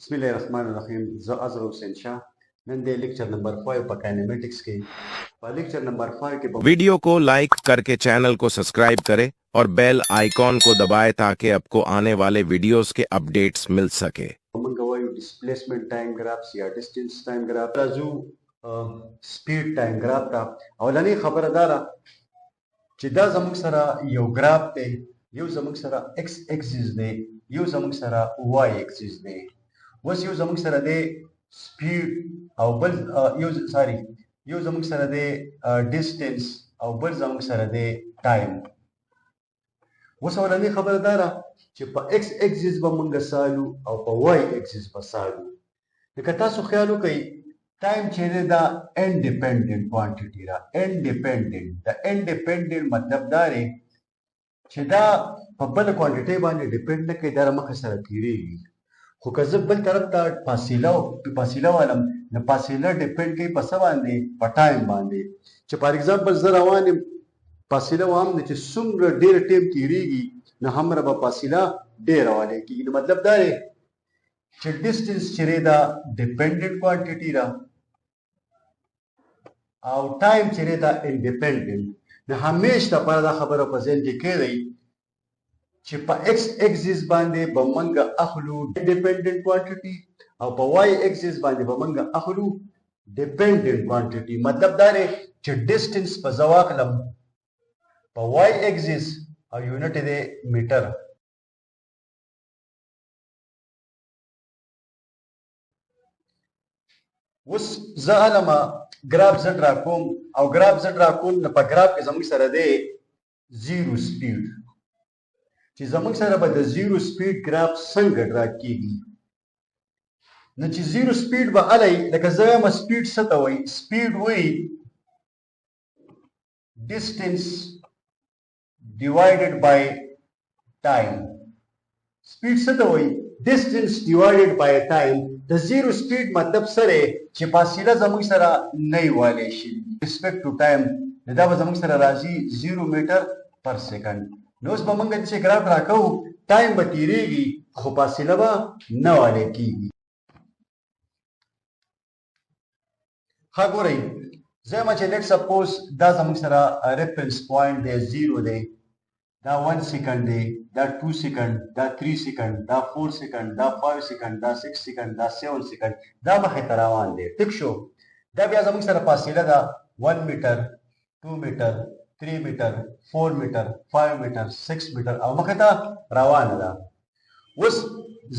बिस्मिल्लाहिर्रहमानिर्रहीम अज़हर हुसैन शाह नन दे lecture number 5 पर काइनेमेटिक्स के लेक्चर नंबर 5 के वीडियो को लाइक करके चैनल को सब्सक्राइब करें और बेल आइकॉन को दबाएं ताकि आपको आने वाले वीडियोस के अपडेट्स मिल सके। मंगवायो डिस्प्लेसमेंट टाइम ग्राफ्स या distance time graph Raju speed time graph था अवलनी खबरदारा چې دا زموږ سره یو ګراف دی یو زموږ سره x axis دی یو زموږ سره y axis دی اوس یو زموږ سره دی سپیډ او بل یو زموږ سره دی ډیسټنس او بل زموږ سره دی ټایم اوس ولني خبردارا چې په x axis به مونږ سالو او په y axis به سالو لکه تاسو خیال وکړئ टाइम चेहरे दा इंडिपेंडेंट क्वांटिटी रा इंडिपेंडेंट द इंडिपेंडेंट मतलब दारे چې دا په بل کوانټیټي باندې ډیپند نه کوي دا مخه سره تیریږي خو که زه بل طرف ته فاصله والم نو فاصله ډیپند کوي په څه باندې په ټایم باندې چې فار ایگزامپل زه روان یم فاصله وام چې څومره ډیر ټایم تیریږي نو همره به فاصله ډیره والی کېږي نو مطلب دا دی چې ډیسټنس چې دا ډیپندنٹ کوانټیټي را او ټایم چې دا انډیپندنٹ نو همیشه لپاره دا خبره په ذهن کې کېږي چې په x axis باندې به موږ اخلو ډیپندنٹ کوانټیټي او په y axis باندې به موږ اخلو ډیپندنٹ کوانټیټي مطلب دا دی چې ډیسټنس په زواخلم په y axis او یونټ دی میټر اوس زه علما ګراف زد را کوم او ګراف زد را کوم نو په ګراف کې زموږ سره دی زیرو سپیډ چې زموږ سره به د زیرو سپیډ ګراف څنګه ډرا کیږي نو چې زیرو سپیډ به الی لکه زه وایم سپیډ څه ته وایي سپیډ وایي ډیسټنس ډیوایډډ بای ټایم سپیډ څه ته وایي distance divided by time د زیرو سپیډ مطلب سره چې فاصله زموږ سره نه والی شي respect to time دا به زموږ سره راځي 0 میټر پر سیکنډ نو اوس به موږ چې ګراف راکو ټایم به تیریږي خو فاصله به نه والی کیږي ښه ګورئ زه ما چې لیټ سپوز دا زموږ سره ریفرنس پوینټ دی 0 دی دا 1 سیکنډ دی دا 2 سیکنډ دا 3 سیکنډ دا 4 سیکنډ دا 5 سیکنډ دا 6 سیکنډ دا 7 سیکنډ دا مخې ته روان دی ټیک شو دا بیا زموږ سره فاصله ده 1 میټر 2 میټر 3 میټر 4 میټر 5 میټر 6 میټر او مخې ته روانه ده اوس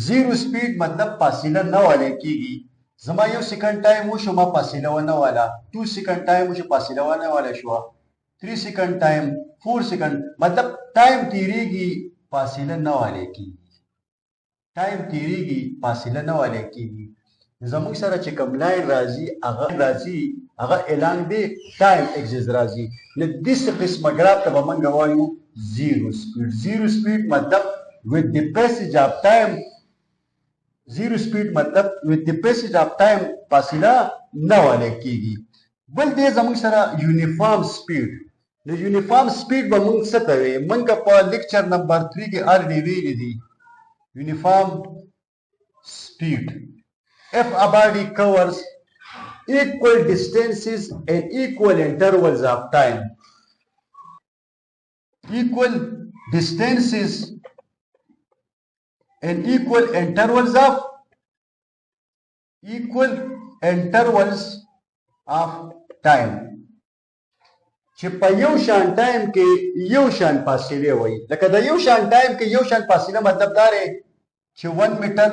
زیرو سپیډ مطلب فاصله نه والی کیږي زما یو سیکنډ ټایم وشو ما فاصله ونه واله 2 سیکنډ ټایم وشو فاصله ونه واله شوه 3 سیکنډ ټایم 4 سیکنډ مطلب ټایم تیریږي فاصله نه والی کیږي ټایم تیریږي فاصله نه والی کیږي زموږ سره چې کوم لاین راځي هغه اعلان دی ټایم एक्सिस راځي نو داسې قسمه ګراف ته به موږ وایو زیرو سپیډ مطلب with the passage of time زیرو سپیډ مطلب with the passage of time فاصله نه والی کیږي بل دی زموږ سره یونیفارم سپیډ نو یونیفارم سپیډ به موږ څه ته وایو موږ په لیکچر نمبر 3 کې already ویلي دي یونیفارم سپیډ if a body covers equal distances and equal intervals of time equal distances and equal intervals of time چې په یو شان ټایم کې یو شان فاصله وي لکه د یو شان ټایم کې یو شان فاصله مطلب دا دی چې 1 میټر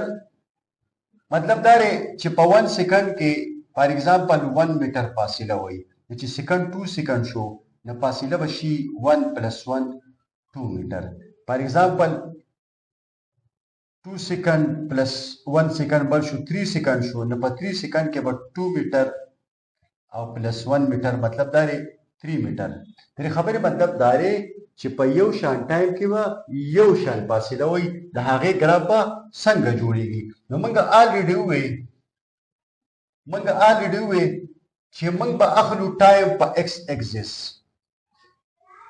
مطلب دا دی چې په 1 سیکنډ کې فار ایگزامپل 1 میټر فاصله وي چې سیکنډ 2 سیکنډ شو نو فاصله به شي 1 + 1 2 میټر فار ایگزامپل 2 سیکنډ پلس 1 سیکنډ بل شو 3 سیکنډ شو نو په 3 سیکنډ کې به 2 میټر او پلس 1 میټر مطلب دا دی 3 میټر د خبرې مطلب دا دی چې په یو شان ټایم کې به یو شان فاصله وي د هغې ګراف به څنګه جوړیږي نو موږ الریډي ووایو چې موږ به اخلو ټایم په x axis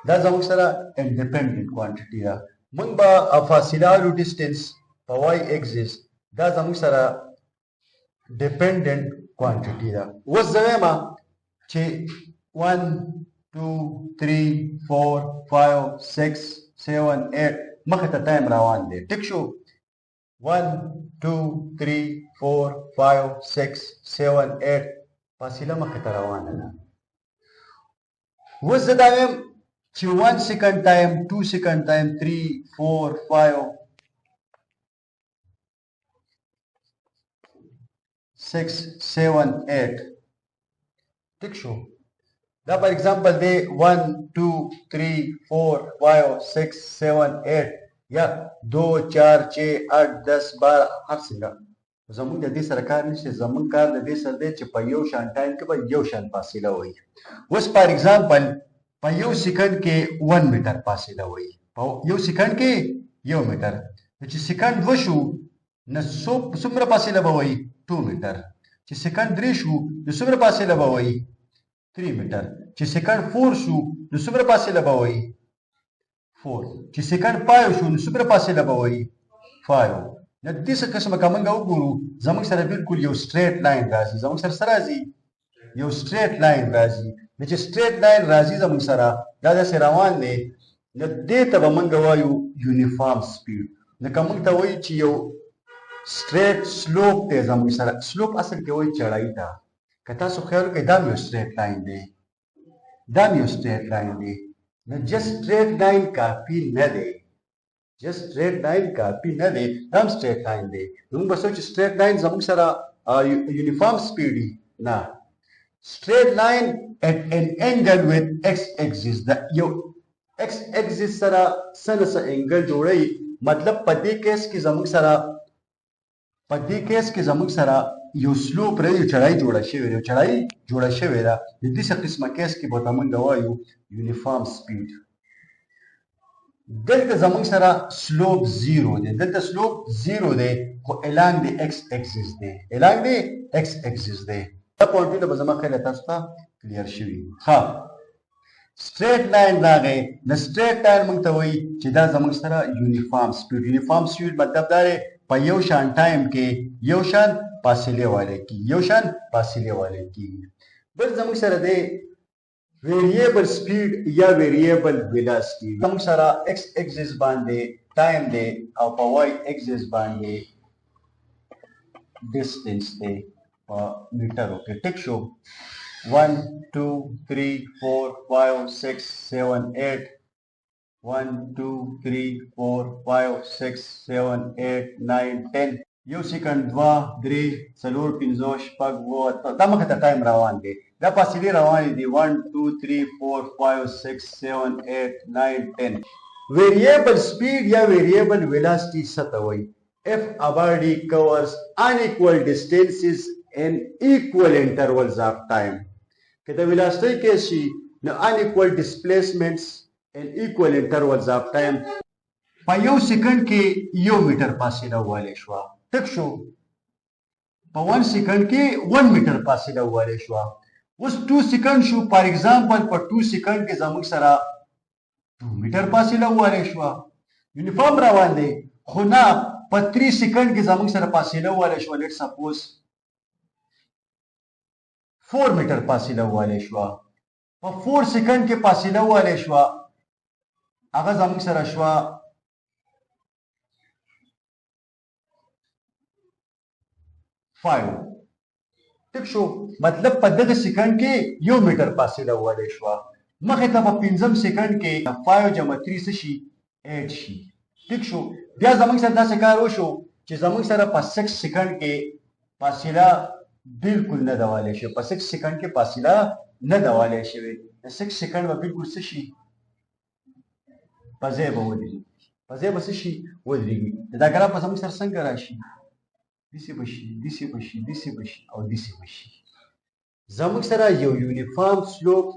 دا زموږ سره انډیپندنٹ کوانټیټي ده موږ به فاصله او ډیسټنس په y axis دا زموږ سره dependent quantity ده. اوس زه وایم چې 1 2 3 4 5 6 7 8 مخه ته ټایم روان دی ټیک شو 1 2 3 4 5 6 7 8 فاصله مخه ته روانه ده. اوس زه دا وایم چې 1 second time 2 second time 3 4 5 6 7 8 ټیک شو دا پر ایگزامپل دی 1 2 3 4 5 6 7 8 یا 2 4 6 8 10 12 هر څنګه زمونږ د دې سره کار نشته زمونږ کار د دې سره دی چې په یو شان ټایم کې به یو شان فاصله وي. اوس پر ایگزامپل په یو سکند کې 1 میټر فاصله وي په یو سکند کې 1 میټر چې سکند وشو نو څومره فاصله به وي 2 میټر چې سکند 3 شو نو څومره فاصله به وي 3 میټر چې سکند 4 شو نو څومره فاصله به وي 4 چې سکند 5 شو نو څومره فاصله به وي 5 نو دې څه قسمه کومه وګورو زموږ سره بالکل یو سټریټ لاین راځي زموږ سره راځي یو سټریټ لاین راځي نو چې سټریټ لاین راځي زموږ سره دا داسې روان دی نو دې ته به موږ وایو یونیفارم سپیډ نو که موږ ته وایي چې یو سټریټ سلوپ دی زموږ سره سلوپ اصل کې وایي چړهایي ته که تاسو خیال وکړئ دا یو سټریټ لاین دی دا یو سټریټ لاین دی نو جست سټریټ لاین کافي نه دی جست سټریټ لاین کافي نه دی دا هم سټریټ لاین دی نو موږ به سوچو سټریټ لاین زموږ سره یونیفارم سپیډ دی نه straight line at an angle with x axis دا یو x axis سره سره انګل جوړي مطلب په دې کیس کې زموږ سره یو سلوپ رہی چړای جوړه شوی دا د دې څه قسمه کیس کې به موږ وایو یونیفارم سپیډ دلته زموږ سره سلوپ 0 دی دلته سلوپ 0 دی خو along the x axis دی دا پوینټونه به زما خیال تاسو ته کلیر شوي ها سټریټ لاین راغی د سټریټ لاین موږ ته وایي چې دا زموږ سره یونیفارم سپیډ مطلب دا دی په یو شان ټایم کې یو شان فاصلې والی کېږي بل زموږ سره دی ویریبل سپیډ یا ویریبل ویلاسټي زموږ سره ایکس ایکسس باندې ټایم دی او په واي ایکسس باندې ډسټنس دی میټرو کې ټیک شو 1 2 3 4 5 6 7 8 1 2 3 4 5 6 7 8 9 10 یو سکند 2 3 4 5 6 دا مخه ته ټایم روان دی دا فاصلې روانې دي 1 2 3 4 5 6 7 8 9 10 ویریبل سپیډ یا ویریبل ویلاسټي څه ته وایي if a body covers unequal distances in equal intervals of time که د ویلاسټي کې شي نو unequal displacements in equal intervals of time په یو سکند کې یو میټر فاصله والی شوه ټیک شو په 1 سکند کې 1 میټر فاصله والی شوه اوس 2 سکند شو فار ایگزامپل په 2 سکند کې زموږ سره 2 میټر فاصله والی شوه یونیفارم روان دی خو نه په 3 سکند کې زموږ سره فاصله والی شوه لیټ سپوز 4 میټر فاصله والی شوه په 4 سکند کې فاصله والی شوه هغه زموږ سره شوه 5 ټیک شو مطلب په دغه سکند کې یو میټر فاصله والی شوه مخې ته په 5 سکند کې 5 جمع 3 څه شي 8 شي ټیک شو بیا زموږ سره داسې کار وشو چې زموږ سره په 6 سکند کې فاصله بالکل نه ده والی شوې په 6 سکند کې فاصله نه ده والی شوې 6 سکند به بالکل څه شي په ځای به ودرېږي څه شي ودرېږي دا ګراف به زموږ سره څنګه راشي داسې به شي او داسې به شي زموږ سره یو یونیفارم سلوپ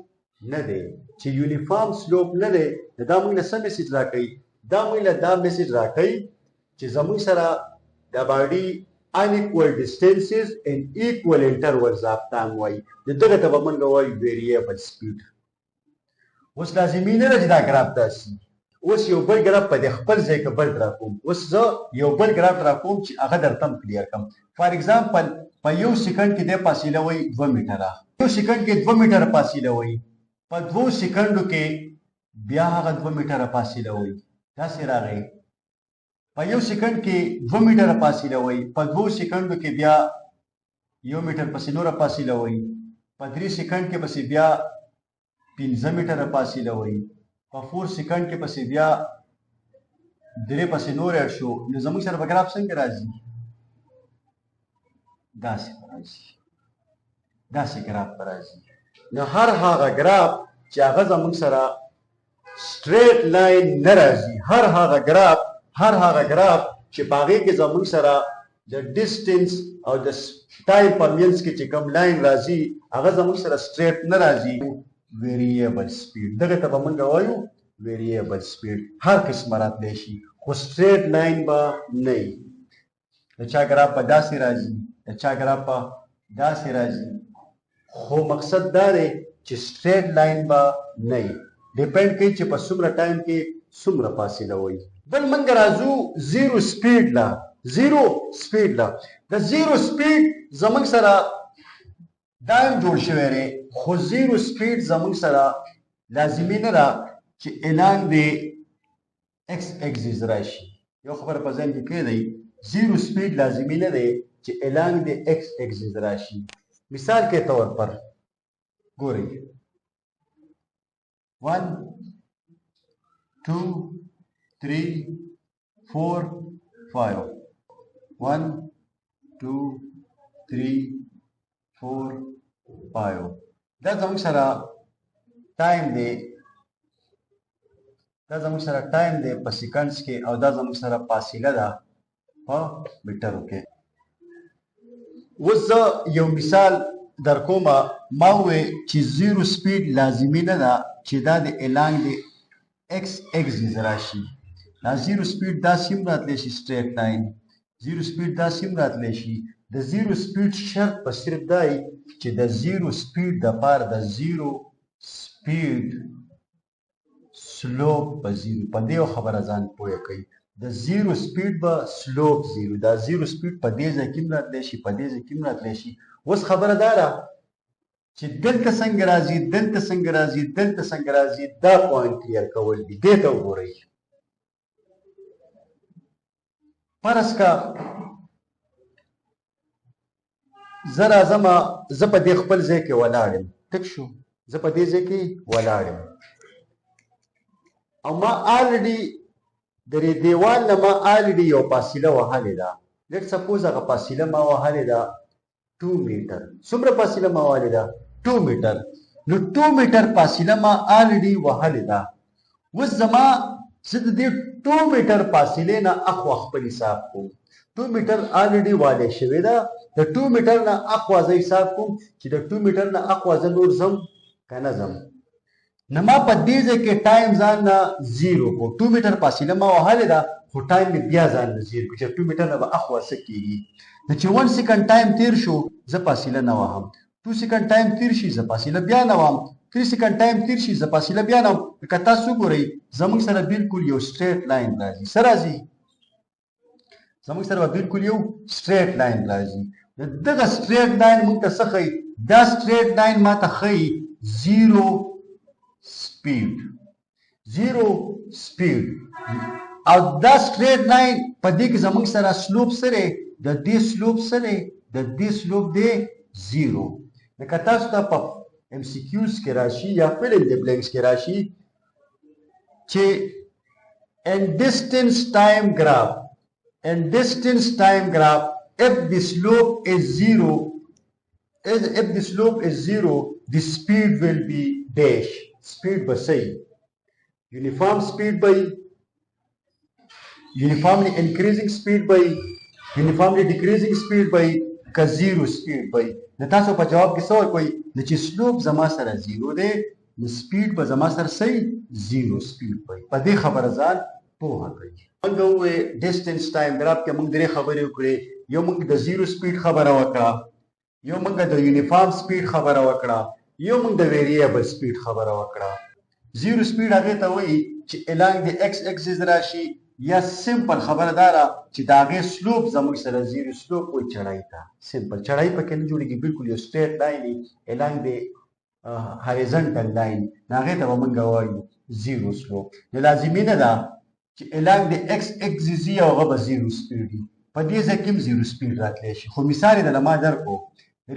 نه دی چې یونیفارم سلوپ نه دی دا موږ له څه میسج راکوي دا موږ له دا میسج راکوي چې زموږ سره د باډي unequal distances and equal intervals of time وایي دغه ته به موږ وایو ویریبل سپیډ اوس لازمي نه ده چې دا ګراف داسې اوس یو بل ګراف په دې خپل ځای کې بل ډرا کوم اوس زه یو بل ګراف ډرا کوم چې هغه درته کلیر کړم فار ایگزامپل په یو سکند کې د فاصله وای 2 میټره یو سکند کې 2 میټره فاصله وای په 2 سکندو کې بیا هغه 2 میټره فاصله وای دا سره راغی په یو سکند کې 2 میټره فاصله وای په 2 سکندو کې بیا یو میټر پسې نور فاصله وای په 3 سکند کې پسې بیا 15 میټره فاصله وای په 4 سکند کې پسې بیا درې پسې نور اډ شو نو زموږ سره به ګراف څنګه راځي داسې ګراف به راځي نو هر هغه ګراف چې هغه زموږ سره سټریټ لاین نه راځي هر هغه ګراف چې په هغې کې زموږ سره د ډسټنس او د ټایم په منځ کې چې کوم لاین راځي هغه زموږ سره سټریټ نه راځي ویریبل سپیډ دغه ته به موږ وایو ویریبل سپیډ هر قسمه راتلی شي خو سټریټ لاین به نه وي د چا ګراف به داسې راځي د چا ګراف به داسې راځي خو مقصد دا دی چې سټریټ لاین به نه وي ډیپینډ کوي چې په څومره ټایم کې څومره فاصله وي بل موږ راځو زیرو سپیډ له د زیرو سپیډ زموږ سره دا هم جوړ شوی دی خو زیرو سپیډ زموږ سره لازمي نه ده چې الانګ د ایکس اکسیس راشي یو خبره په ذهن کې کېږدئ زیرو سپیډ لازمي نه دی چې الانګ د ایکس اکسیس راشي مثال के तौर पर ګورئ 1 2 3 4 5 1 2 3 4 5 دا زموږ سره ټایم دی په سیکنډز کې او دا زموږ سره فاصله ده په میټرو کې اوس زه یو مثال در کومه ما ووې چې زیرو سپیډ لازمي نه ده چې دا د الانګ د ایکس اکسیس راشي دا زیرو سپیډ داسې هم راتلی شي سټریټ لاین زیرو سپیډ داسې هم راتلی شي د زیرو سپیډ شرط په صرف دا چې د زیرو سپیډ دپاره د زیرو سپیډ سلوپ به زیرو په دې خبره ځان پوه کوي د زیرو سپیډ به سلوپ زیرو دا زیرو سپیډ په دې ځای کې هم راتلی شي په دې ځای کې هم راتلی شي اوس خبره دا ده چې دلته څنګه راځي دلته څنګه راځي دا پوینټ کلیر کول دي دې ته وګورئ فرض کا زه راځمه زه په دې خپل ځای کې ولاړ یم ټیک شو زه په دې ځای کې ولاړ یم او ما آلریډي د دې دیوال نه ما آلریډي یو فاصله وهلې ده لیټ سپوز هغه فاصله ما وهلې ده 2 میټر څومره فاصله ما وهلې ده 2 میټر نو 2 میټر فاصله ما آلریډي وهلې ده اوس زما زه د دې 2 میټر فاصلې نه اخوا خپل حساب کوم 2 میټر آلریډي والی شوې ده د 2 میټر نه اخوا زه حساب کوم چې د 2 میټر نه اخوا زه نور ځم که نه ځم نو ما په دې ځای کې ټایم ځان نه زیرو کو 2 میټر فاصله ما وهلې ده خو ټایم مې بیا ځان نه زیرو کو چې 2 میټر نه به اخوا څه کېږي نو چې 1 سیکنډ ټایم تیر شو زه فاصله نه وهم 2 سیکنډ ټایم تیر شي زه فاصله بیا نه وهم 3 سیکنډ ټایم تیر شي زه فاصله بیا نه وهم لکه تاسو ګورئ زموږ سره بالکل یو سټریټ لاین راځي څه راځي زموږ سره بالکل یو سټریټ لاین راځي دغه سټریټ لاین موږ ته څه ښیي دا سټریټ لاین ما ته ښیي زیرو سپیډ او دا سټریټ لاین په دې کې زموږ سره سلوپ سره د دې سلوپ دی زیرو لکه تاسو ته په ام سی کیوز کې راشي یا فل ان د بلینکس کې راشي چې in distance time graph if the slope is zero the speed will be dash speed به صحیح uniform speed به uniformly increasing speed به uniformly decreasing speed به که zero speed به نو تاسو په جواب کې څه ورکوئ نو چې سلوپ زما سره زیرو دی نو سپیډ به زما سره صحیح زیرو سپیډ به په دې خبره ځان پوهه کوي موږ ووایې ډسټنس ټایم ګراف کې موږ درې خبرې وکړې یو موږ د زیرو سپیډ خبره وکړه یو موږ د یونیفارم سپیډ خبره وکړه یو موږ د ویریبل سپیډ خبره وکړه زیرو سپیډ هغې ته وایي چې الانګ د ایکس اکسیس راشي یا سمپل خبره دا ده چې د هغې سلوپ زموږ سره زیرو سلوپ وایي چړۍ ته سمپل چړۍ پکې نه جوړېږي بالکل یو سټریټ لاین وي الانګ د هاریزنټل لاین نو هغې ته به موږ وایو زیرو سلوپ نو لازمي نه ده چې الانګ د ایکس اکسیس وي او هغه به زیرو سپیډ وي په دې ځای کې هم زیرو سپیډ راتلی شي خو مثال یې درله ما درکړو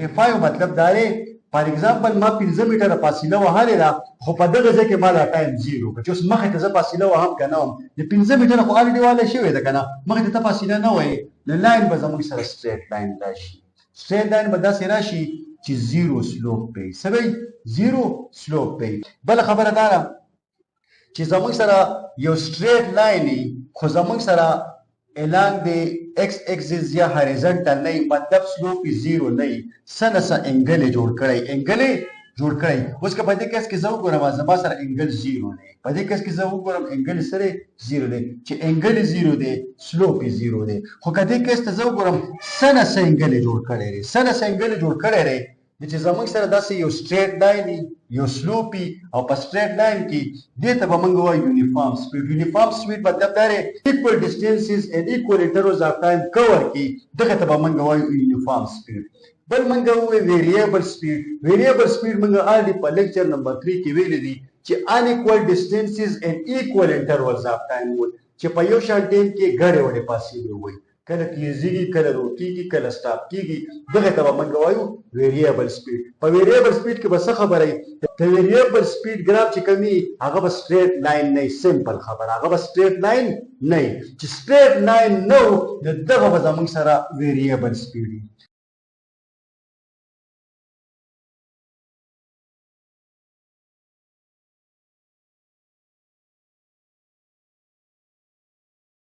ریفایو مطلب دا دی فار ایگزامپل ما 15 میټره فاصله وهلې ده خو په دغه ځای کې ما دا ټایم زیرو که چې اوس مخې ته زه فاصله وهم که نه وم د 15 میټره خو الریډي والی شوې ده که نه مخې ته ته فاصله نه وایې نو لاین به زموږ سره سټریټ لاین راشي سټریټ لاین به داسې راشي چې زیرو سلوپ پی څه به زیرو سلوپ پی بله خبره دا ده چې زموږ سره یو سټریټ لاین وي خو زموږ سره along the x axis یا horizontal نه مطلب سلوپ زیرو نه څه نه څه انګل جوړ کړی اوس که په دې کیس کې زه وګورم زما سره انګل زیرو دی په دې کیس کې زه وګورم انګل سره زیرو دی چې انګل زیرو دی سلوپ زیرو دی خو که دې کیس ته زه وګورم څه نه څه انګل جوړ کړی دی چې زموږ سره داسې یو سټریټ لاین یو سلوپي او په سټریټ لاین کې دې ته به موږ وایو یونیفارم سپیډ مطلب دا دی equal distances and equal intervals of time کور کې دغه ته به موږ وایو یونیفارم سپیډ بل موږ وایو ویریبل سپیډ موږ already په لیکچر نمبر 3 کې ویلي دي چې unequal distances and equal intervals of time وایي چې په یو شان ټایم کې ګډې وډې فاصلې وایي کله تیزیږي کله روکیږي کله سټاپ کیږي دغه ته به موږ وایو ویریبل سپیډ په ویریبل سپیډ کې به څه خبره وي د ویریبل سپیډ ګراف چې کوم وي هغه به سټریټ لاین نه سمپل خبره هغه به سټریټ لاین نه چې سټریټ لاین نو دغه به زموږ سره ویریبل سپیډ وي